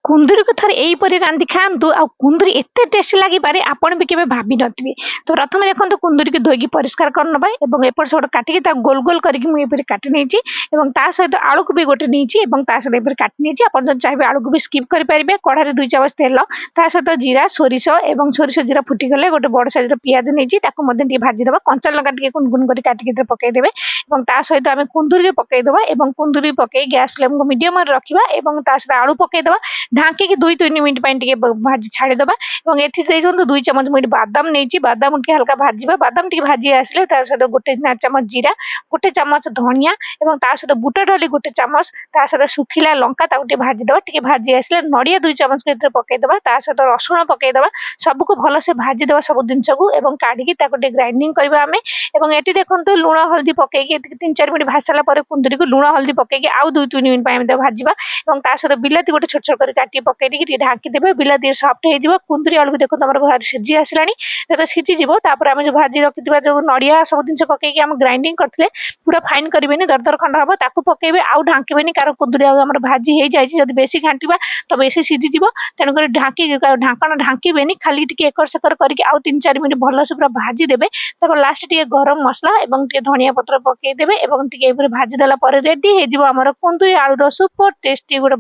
कुंदुरी को थोड़े यहीपरि रांधि खातु आ कुंदुरी एते टेस्टी लगी पारे आपण भी केबे भाबी नथिबे। तो प्रथम देखो कुंदुरी को धोई परिष्कार करनबा एवं एपट सेपट काटिकी ता गोल गोल करके मु एपरि काटि नेछि एवं ता सहित आलू को भी गोटे नेछि एवं ता सहित एपरि काटि नेछि। आपण जन चाहे आलू को भी स्किप करि परिबे। कढ़ाई 2 चामच तेल ता सहित जीरा सोरिष एवं सोरिष जीरा फुटी गले गोटे बड़ साइज रो पियाज नेछि ताको मध्ये टी भाजी देबा। कंचा लंका टी कुन कुन करि काटिकी ते पकाई देबे एवं ता सहित आमे कुंदुरी के पकाई देबा एवं कुंदुरी पकाई गैस फ्लेम को मीडियम रे रखिबा एवं ता सहित आलू पकाई देबा। ढांकी के 2-3 मिनिट पई टिके भाजी छाड़ी देबा एवं एथि देइछन 2 चम्मच मुई बादाम नेछि बादाम टिके हल्का भाजीबा। बादाम टिके भाजी आसले ता सहित गोटे चम्मच जीरा गोटे चम्मच धनिया एवं ता सहित बुट डाली गोटे चम्मच ता सहित सुखिला लंका ता टिके भाजी देबा। टिके भाजी आसले नडिया 2 चम्मच के पकाई देबा ता सहित रसुण पकाई देबा। सब को भलो से भाजी देबा सब दिन को एवं काढी की ताको ग्राइंडिंग करबा हमें एवं एटी देखंतु लूण हल्दी पकाई के 3-4 मिनिट भाजला पर कुंदुरी को लूण हल्दी पकाई के आउ 2-3 मिनिट पई हम भाजीबा एवं ता सहित बिलाती गोटे छोट छोट कर काटी पकाई के ढांकी देबे। बिलाती सॉफ्ट हे जिवो कुंदुरी आलू देखो हमर भार सिझी आसलानी जब सिझी जिवो तापर हम जो भाजी रखिथिबा जो नडिया सब दिन पकाई के हम ग्राइंडिंग करथिले पूरा फाइन करबेनी दरदर खंड हबो ताको पकाइबे आउ ढांकीबेनी कारण कुंदुरी आलू हमर भाजी हे जाय जदी बेसी घांटीबा तो बेसी सिझी जिवो तेन कर ढांकी ढांकण ढांकीबेनी खाली टिके एकर सेकर करके आउ 3-4 मिनिट भलो से पूरा भाजी देबे। ताको लास्ट टिके गरम मसला एवं टिके धनिया पत्र पकाई देबे एवं टिके भाजी देला पर रेडी हे जिवो हमर कुंदुरी आलू रो सुपर टेस्टी गोटे